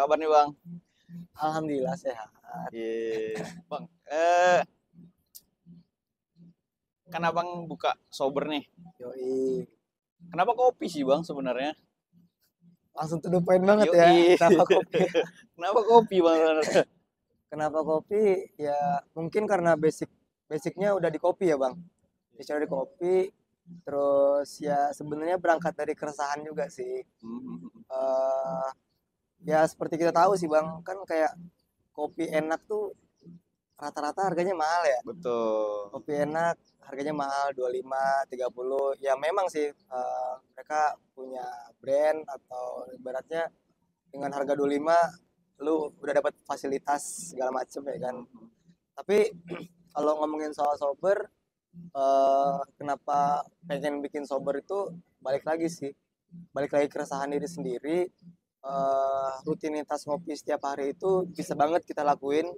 kabar nih Bang? Alhamdulillah sehat. Iya, Bang. Kan Abang buka sober nih. Yoi. Kenapa kopi sih Bang sebenarnya? Langsung to the point banget ya. Yoi. Kenapa kopi? Kenapa kopi Bang sebenarnya? Kenapa kopi? Ya mungkin karena basicnya udah di kopi ya bang. Basicnya udah di kopi. Terus ya sebenarnya berangkat dari keresahan juga sih. Eh Ya seperti kita tahu sih bang, kan kayak kopi enak tuh rata-rata harganya mahal ya. Betul. Kopi enak harganya mahal 25, 30. Ya memang sih mereka punya brand atau ibaratnya dengan harga 25 lu udah dapat fasilitas segala macem ya kan. Tapi kalau ngomongin soal sober, kenapa pengen bikin sober itu balik lagi sih, balik lagi keresahan diri sendiri. Rutinitas ngopi setiap hari itu bisa banget kita lakuin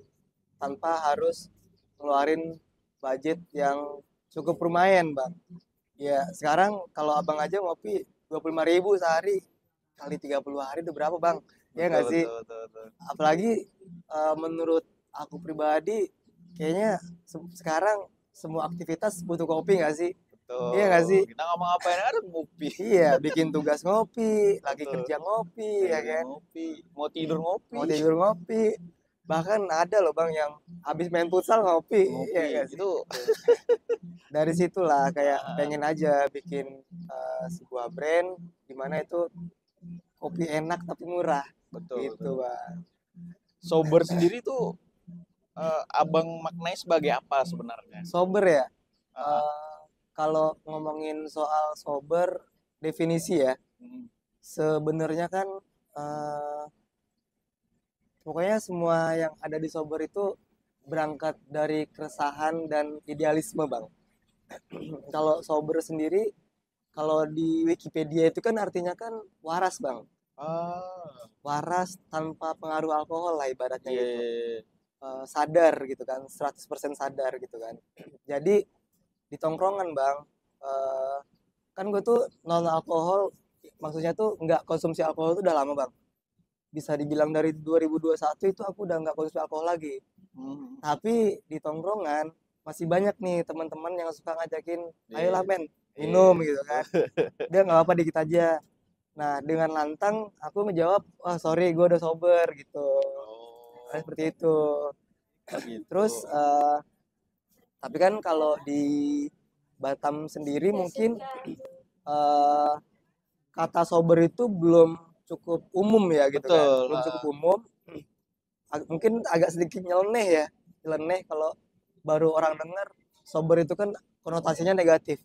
tanpa harus ngeluarin budget yang cukup lumayan bang. Ya sekarang kalau abang aja ngopi 25.000 sehari kali 30 hari itu berapa bang? Ya Betul, nggak sih? betul, betul, betul. Apalagi menurut aku pribadi kayaknya sekarang semua aktivitas butuh kopi nggak sih? Iya nggak sih? Betul. Kita ngapain ada ngopi. Iya, bikin tugas ngopi, lagi Betul. kerja ngopi, ya Lagi kan? ngopi. Mau tidur ngopi. Mau tidur ngopi. Bahkan ada loh bang yang habis main futsal ngopi, ya Ngopi. nggak sih? Itu Dari situlah kayak pengen aja bikin sebuah brand di mana itu kopi enak tapi murah, betul, gitu betul. bang. Sober sendiri tuh Abang maknai sebagai apa sebenarnya? Sober ya. Ah, Kalau ngomongin soal sober, definisi ya, sebenarnya kan eh, pokoknya semua yang ada di sober itu berangkat dari keresahan dan idealisme, Bang. Kalau sober sendiri, kalau di Wikipedia itu kan artinya kan waras, Bang. ah, Waras tanpa pengaruh alkohol lah ibaratnya iya, gitu. iya, iya. Sadar gitu kan, 100% sadar gitu kan. Jadi di tongkrongan, Bang, eh, kan gue tuh non alkohol, maksudnya tuh nggak konsumsi alkohol tuh udah lama bang, bisa dibilang dari 2021 itu aku udah nggak konsumsi alkohol lagi. Hmm, Tapi di tongkrongan masih banyak nih teman-teman yang suka ngajakin, ayolah iya, men minum iya. gitu kan, dia nggak apa-apa dikit aja. Nah dengan lantang aku ngejawab, wah sorry gue udah sober gitu. Nah, Oh, seperti itu. gitu. Terus tapi kan kalau di Batam sendiri mungkin eh, kata sober itu belum cukup umum ya gitu kan, Betul. belum cukup umum. Mungkin agak sedikit nyeleneh ya, nyeleneh kalau baru orang dengar sober itu kan konotasinya negatif.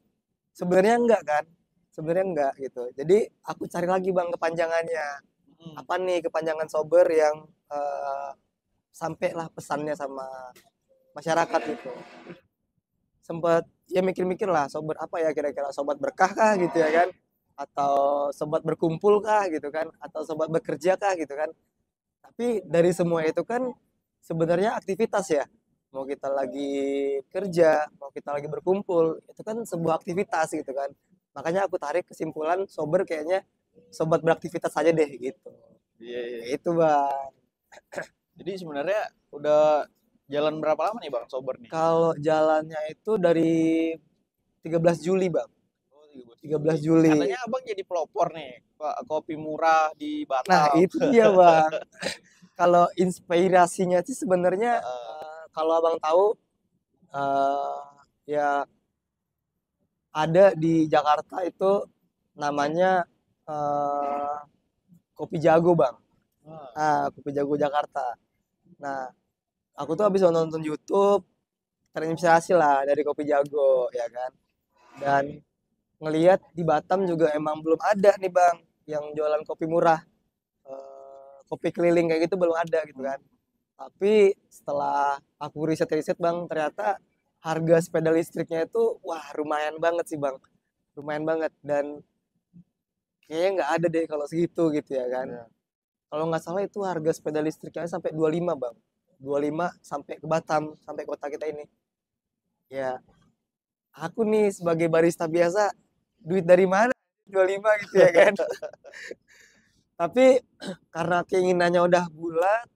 Sebenarnya enggak kan, sebenarnya enggak gitu. Jadi aku cari lagi bang kepanjangannya, Hmm, apa nih kepanjangan sober yang sampailah pesannya sama masyarakat gitu. Sempat ya mikir-mikir lah, sobat apa ya kira-kira, sobat berkah kah gitu ya kan, atau sobat berkumpul kah gitu kan, atau sobat bekerja kah gitu kan. Tapi dari semua itu kan sebenarnya aktivitas ya, mau kita lagi kerja mau kita lagi berkumpul itu kan sebuah aktivitas gitu kan. Makanya aku tarik kesimpulan sober kayaknya sobat beraktivitas aja deh gitu. iya, iya. Itu bang. Jadi sebenarnya udah jalan berapa lama nih Bang sober nih? Kalau jalannya itu dari 13 Juli bang, Oh, 13 13 Juli. Juli Katanya Abang jadi pelopor nih, Pak, kopi murah di Nah Batam. itu dia bang. Kalau inspirasinya sih sebenarnya Heeh. kalau abang tahu eh, ya ada di Jakarta itu namanya eh, Kopi Jago bang. Ah, Ah Kopi Jago Jakarta. Nah aku tuh habis nonton YouTube terinspirasi lah dari Kopi Jago ya kan. Dan ngelihat di Batam juga emang belum ada nih bang yang jualan kopi murah. Kopi keliling kayak gitu belum ada gitu hmm. kan. Tapi setelah aku riset-riset bang, ternyata harga sepeda listriknya itu wah lumayan banget sih bang, lumayan banget. Dan kayaknya nggak ada deh kalau segitu gitu ya kan. Ya. Kalau nggak salah itu harga sepeda listriknya sampai 25 bang, 25 sampai ke Batam, sampai kota kita ini. Ya aku nih sebagai barista biasa, duit dari mana 25 gitu ya kan. Tapi karena keinginannya udah bulat,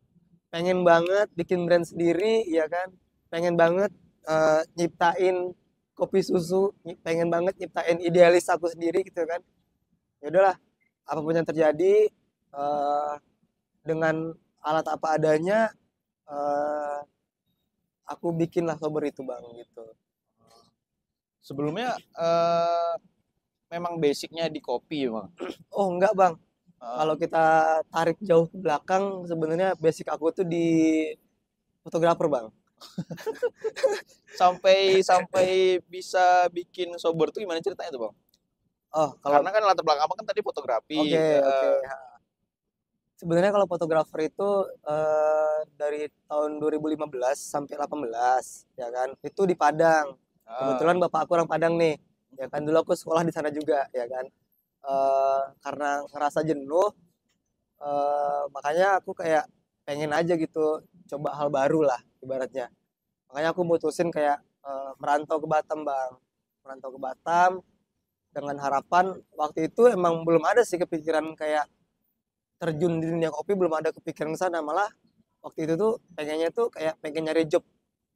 pengen banget bikin brand sendiri, ya kan? Pengen banget nyiptain kopi susu, pengen banget nyiptain idealis aku sendiri gitu kan. Ya udahlah, apapun yang terjadi eh, dengan alat apa adanya, eh, aku bikinlah sober itu bang gitu. Sebelumnya memang basicnya di kopi bang. Oh enggak bang, Ah, kalau kita tarik jauh ke belakang, sebenarnya basic aku tuh di fotografer bang. sampai sampai bisa bikin sober tuh gimana ceritanya tuh bang? Oh kalau Karena kan latar belakang apa kan tadi fotografi. oke oke. Sebenarnya kalau fotografer itu dari tahun 2015 sampai 18 ya kan. Itu di Padang. Ah, Kebetulan bapak aku orang Padang nih. Ya kan dulu aku sekolah di sana juga ya kan. Karena ngerasa jenuh makanya aku kayak pengen aja gitu coba hal baru lah ibaratnya. Makanya aku mutusin kayak merantau ke Batam, Bang. Merantau ke Batam dengan harapan waktu itu emang belum ada sih kepikiran kayak terjun di dunia kopi, belum ada kepikiran ke sana, malah waktu itu tuh pengennya tuh kayak pengen nyari job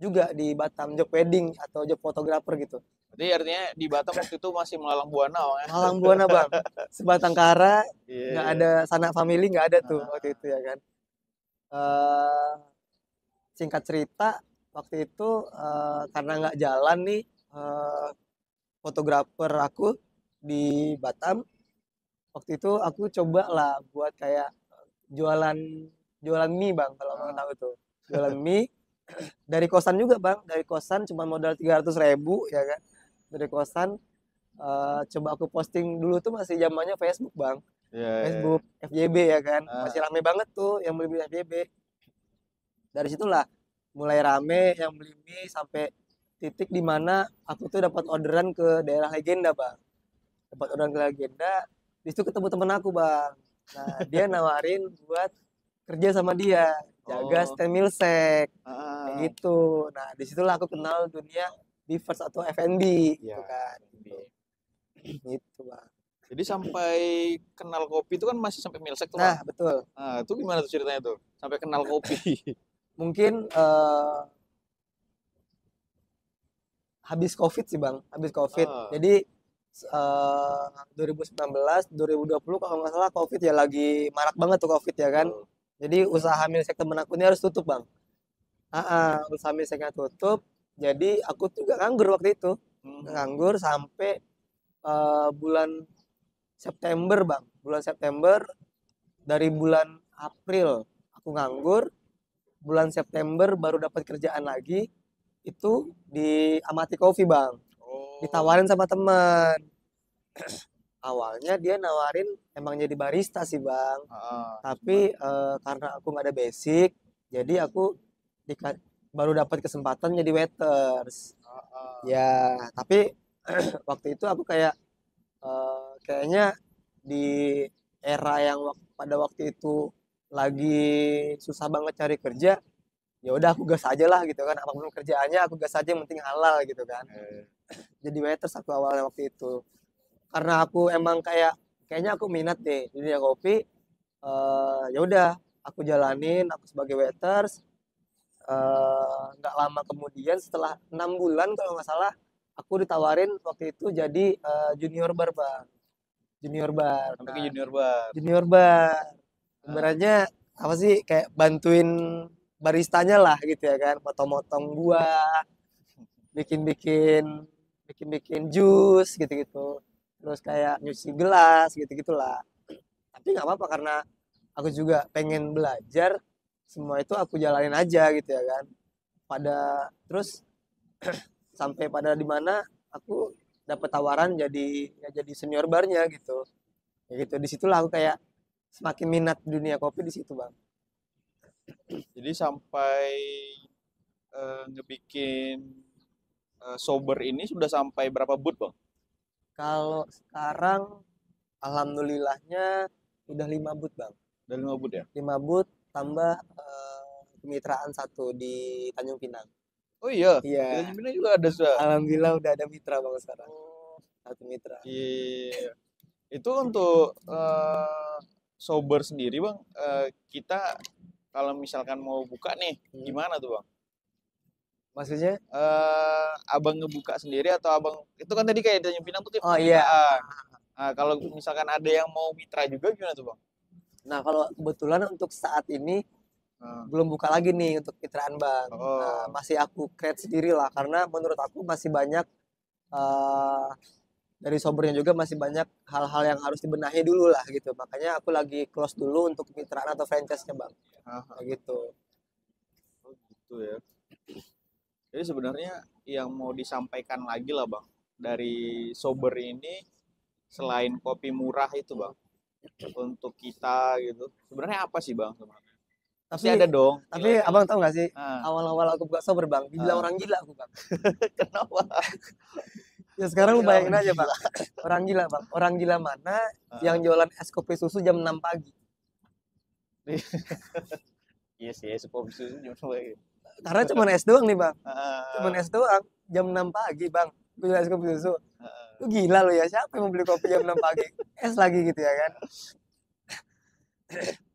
juga di Batam, job wedding atau job fotografer gitu. berarti artinya di Batam waktu itu masih melalang buana bang ya? Malang Buana bang, sebatang kara, Iya nggak iya. ada sanak family, nggak ada tuh waktu Ah, itu ya kan. Eh Singkat cerita waktu itu karena nggak jalan nih eh, fotografer aku di Batam, waktu itu aku coba lah buat kayak jualan jualan mie bang, kalau mau ah. tahu tuh jualan mie dari kosan juga bang, dari kosan cuma modal 300.000 ya kan, dari kosan. Coba aku posting dulu tuh masih zamannya Facebook bang, Iya iya. Facebook FYB ya kan, masih Ah, rame banget tuh yang beli beli FYB. Dari situlah mulai rame yang beli mie sampai titik di mana aku tuh dapat orderan ke daerah Legenda bang, dapat orderan ke Legenda. Di situ ketemu temen aku bang, nah dia nawarin buat kerja sama dia jaga oh. stand milsek kayak Ah, gitu. Nah disitulah aku kenal dunia Beavers atau F&B gitu iya. kan F&B. gitu. Gitu bang. Jadi sampai kenal kopi itu kan masih sampai milsek tuh bang. Nah betul, Ah, itu gimana tuh ceritanya tuh? Sampai kenal kopi. mungkin habis COVID sih bang, habis COVID. Ah, Jadi 2019 2020 kalau nggak salah COVID ya, lagi marak banget tuh COVID ya kan. betul. Jadi usaha milsek temen aku ini harus tutup bang. Usaha milseknya tutup, jadi aku tuh gak nganggur waktu itu, Mhm. nganggur sampai bulan September bang, bulan September. Dari bulan April aku nganggur, bulan September baru dapat kerjaan lagi, itu di Amati Coffee bang, Oh, ditawarin sama teman. Awalnya dia nawarin emang jadi barista sih bang, tapi cuman karena aku nggak ada basic, jadi aku dika- baru dapat kesempatan jadi waiters ah. ya. Tapi waktu itu aku kayak kayaknya di era yang pada waktu itu lagi susah banget cari kerja, ya udah aku gas aja lah gitu kan, apapun kerjaannya aku gas aja yang penting halal gitu kan. Eh, Jadi waiters aku awalnya waktu itu karena aku emang kayak kayaknya aku minat deh di dunia kopi. Ya udah aku jalanin aku sebagai waiters. Nggak lama kemudian setelah 6 bulan kalau nggak salah aku ditawarin waktu itu jadi junior bar bang, junior bar. sampai ke Nah junior bar. junior bar Ah, ibaratnya apa sih, kayak bantuin baristanya lah gitu ya kan, motong-motong buah, bikin-bikin bikin-bikin jus gitu-gitu, terus kayak nyuci gelas gitu-gitulah. Tapi nggak apa-apa karena aku juga pengen belajar, semua itu aku jalanin aja gitu ya kan. Terus sampai pada di mana aku dapat tawaran jadi ya jadi senior barnya gitu. Ya gitu, disitulah aku kayak semakin minat dunia kopi di situ bang. jadi sampai ngebikin sober ini sudah sampai berapa boot bang? Kalau sekarang alhamdulillahnya udah 5 boot bang, Dari 5 boot ya? 5 boot tambah kemitraan satu di Tanjung Pinang. Oh iya, di Iya, Tanjung Pinang juga ada sudah. alhamdulillah udah ada mitra bang sekarang, Oh, satu mitra. iya. Itu untuk sober sendiri bang, kita kalau misalkan mau buka nih, gimana tuh bang? Maksudnya? Abang ngebuka sendiri atau abang itu kan tadi kayak Tanjung Pinang tuh kayak Oh iya. kemitraan. Nah, kalau misalkan ada yang mau mitra juga gimana tuh bang? Nah, kalau kebetulan untuk saat ini Nah, belum buka lagi nih untuk mitraan Bang. oh, Masih aku create sendiri lah karena menurut aku masih banyak eh, dari sobernya juga masih banyak hal-hal yang harus dibenahi dulu lah gitu. Makanya aku lagi close dulu untuk kemitraan atau franchise-nya Bang. ah, Kayak gitu. oh gitu ya. Jadi sebenarnya yang mau disampaikan lagi lah bang dari sober ini selain kopi murah itu bang untuk kita gitu. Sebenarnya apa sih bang sebenarnya? Pasti Tapi ada dong tapi nilai-nilai. Abang tahu nggak sih Ah, awal-awal aku buka sober Bang, dibilang ah. orang gila aku Bang. Kenapa? Ya Kok sekarang lu bilang bayangin orang aja Bang. gila? Orang gila Bang. Orang gila mana yang Ah. jualan es kopi susu jam 6 pagi? Iya sih, sekolah susu cuma Karena cuma es doang nih Bang. Cuman Ah, es doang jam 6 pagi Bang. Gue es kopi susu. ah, Lu gila lu ya, siapa yang mau beli kopi jam 6 pagi? Es lagi gitu ya kan.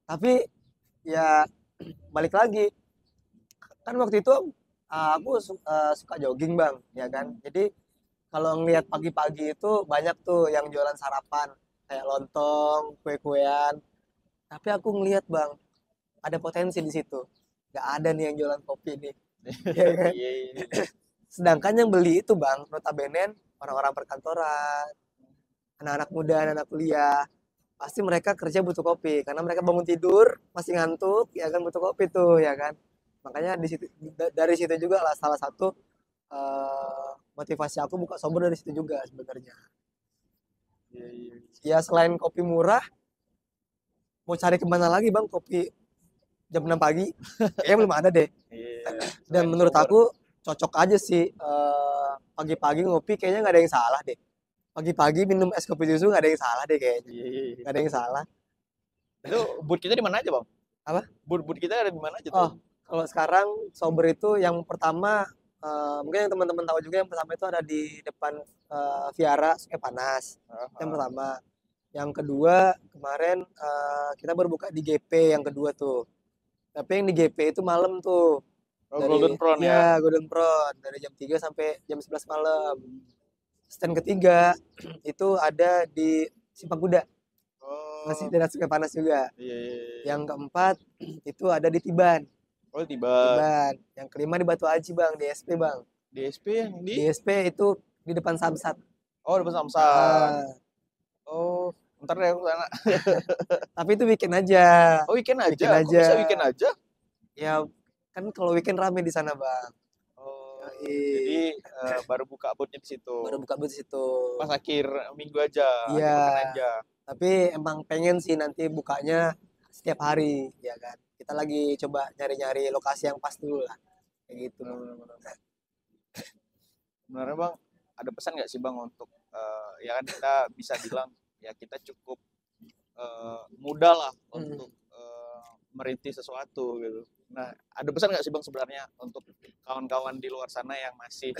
Tapi ya balik lagi. Kan waktu itu aku suka jogging Bang, ya kan. Jadi kalau ngelihat pagi-pagi itu banyak tuh yang jualan sarapan kayak lontong, kue-kuean. Tapi aku ngelihat Bang, ada potensi di situ. Gak ada nih yang jualan kopi nih, ya kan. iya, iya. Sedangkan yang beli itu Bang, notabene orang-orang perkantoran, anak-anak muda, anak-anak kuliah. Pasti mereka kerja butuh kopi karena mereka bangun tidur masih ngantuk ya kan butuh kopi tuh ya kan. Makanya di situ dari situ juga lah salah satu motivasi aku buka sober dari situ juga sebenarnya. Iya, iya. Ya selain kopi murah, mau cari kemana lagi bang kopi jam 6 pagi? Kayaknya belum ada deh. Iya, Dan selain menurut sober. aku cocok aja sih pagi-pagi ngopi kayaknya nggak ada yang salah deh. Pagi-pagi minum es kopi susu nggak ada yang salah deh kayaknya. Iya, iya, iya. Nggak ada yang salah. Itu boot kita di mana aja, Bang? Apa? Boot kita ada di mana aja Oh, tuh? kalau sekarang sober itu yang pertama mungkin yang teman-teman tahu juga yang pertama itu ada di depan Viara Sungai Panas. Ah, Yang ah. pertama. Yang kedua kemarin kita berbuka di GP yang kedua tuh. Tapi yang di GP itu malam tuh. Oh, Dari Golden Prawn ya. ya Golden Prawn dari jam 3 sampai jam 11 malam. Stand ketiga itu ada di Simpang Kuda. Masih Oh, daerah Sungai Panas juga. iya, iya, iya. Yang keempat itu ada di Tiban. Oh, tiba Tiban. Yang kelima di Batu Aji bang, di SP bang. DSP yang Di di SP itu di depan Samsat. Oh, depan Samsat. Ah, Oh, ntar deh aku sana. tapi itu weekend aja. Oh, weekend Weekend aja. Kok aja. bisa weekend aja? Ya kan kalau weekend rame di sana bang. Oh, jadi Yoi. baru buka bootnya di situ. Baru buka booth situ. Pas akhir minggu aja, Iya. akhir pekan aja. Tapi emang pengen sih nanti bukanya setiap hari, ya kan. Kita lagi coba nyari-nyari lokasi yang pas dulu lah. Kayak gitu bang. Benar-benar. Sebenarnya Bang, ada pesan nggak sih Bang untuk ya kan kita bisa bilang ya kita cukup mudah lah Mm. untuk merintis sesuatu gitu. Nah, ada pesan nggak sih Bang sebenarnya untuk kawan-kawan di luar sana yang masih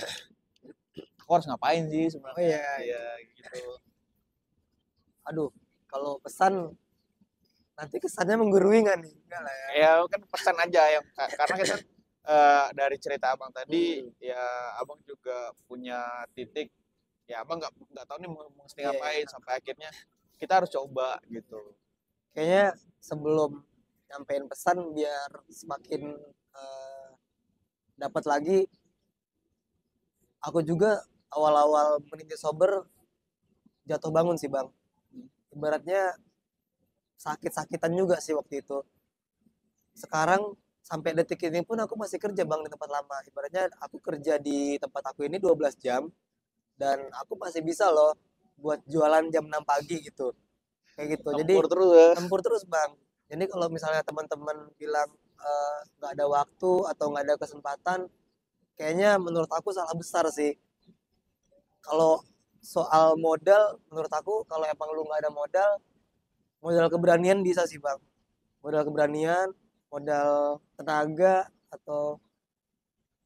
aku harus ngapain sih Oh sebenarnya? iya, Ya gitu. aduh, kalau pesan nanti kesannya menggurui nggak nih? Enggak lah ya. Ya kan pesan aja yang karena kita dari cerita Abang tadi Hmm, ya Abang juga punya titik ya Abang nggak tahu nih mau mesti iya, iya. ngapain sampai akhirnya kita harus coba gitu. Kayaknya sebelum nyampein pesan biar semakin eh, dapat lagi, aku juga awal-awal merintis sober jatuh bangun sih bang. Ibaratnya sakit-sakitan juga sih waktu itu. Sekarang sampai detik ini pun aku masih kerja bang di tempat lama. Ibaratnya aku kerja di tempat aku ini 12 jam dan aku masih bisa loh buat jualan jam 6 pagi gitu. Kayak gitu. Jadi Tempur terus ya. tempur terus bang. Jadi kalau misalnya teman-teman bilang nggak ada waktu atau nggak ada kesempatan, kayaknya menurut aku salah besar sih. Kalau soal modal, menurut aku kalau emang lu nggak ada modal, modal keberanian bisa sih bang. Modal keberanian, modal tenaga atau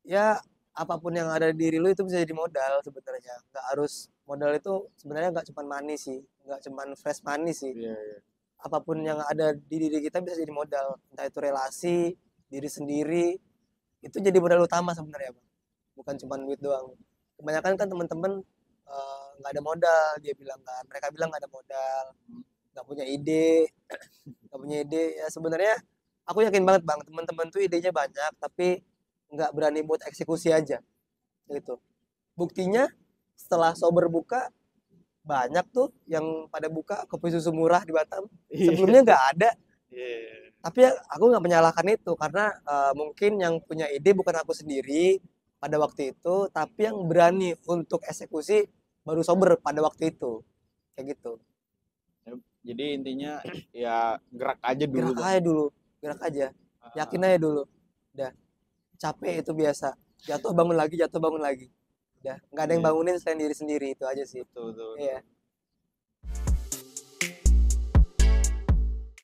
ya apapun yang ada di diri lu itu bisa jadi modal sebenarnya. Nggak harus modal itu sebenarnya nggak cuma money sih, nggak cuma fresh money sih. Iya, iya. apapun yang ada di diri kita bisa jadi modal, entah itu relasi, diri sendiri, itu jadi modal utama sebenarnya Bang. Bukan cuma duit doang. Kebanyakan kan teman-teman nggak ada modal, dia bilang kan, mereka bilang nggak ada modal, nggak punya ide, nggak punya ide. Ya sebenarnya aku yakin banget Bang, teman-teman tuh idenya banyak, tapi nggak berani buat eksekusi aja, gitu. Buktinya setelah sober buka banyak tuh yang pada buka kopi susu murah di Batam. Iya. Sebelumnya nggak ada, Iya. tapi ya aku nggak menyalahkan itu karena mungkin yang punya ide bukan aku sendiri pada waktu itu, tapi yang berani untuk eksekusi baru sober pada waktu itu, kayak gitu. Jadi intinya ya gerak aja dulu Gerak bang. aja dulu, gerak aja, yakin aja dulu. Udah, capek itu biasa. Jatuh bangun lagi, udah nggak ada yang Iya, bangunin selain diri sendiri, itu aja sih. betul betul betul. Iya.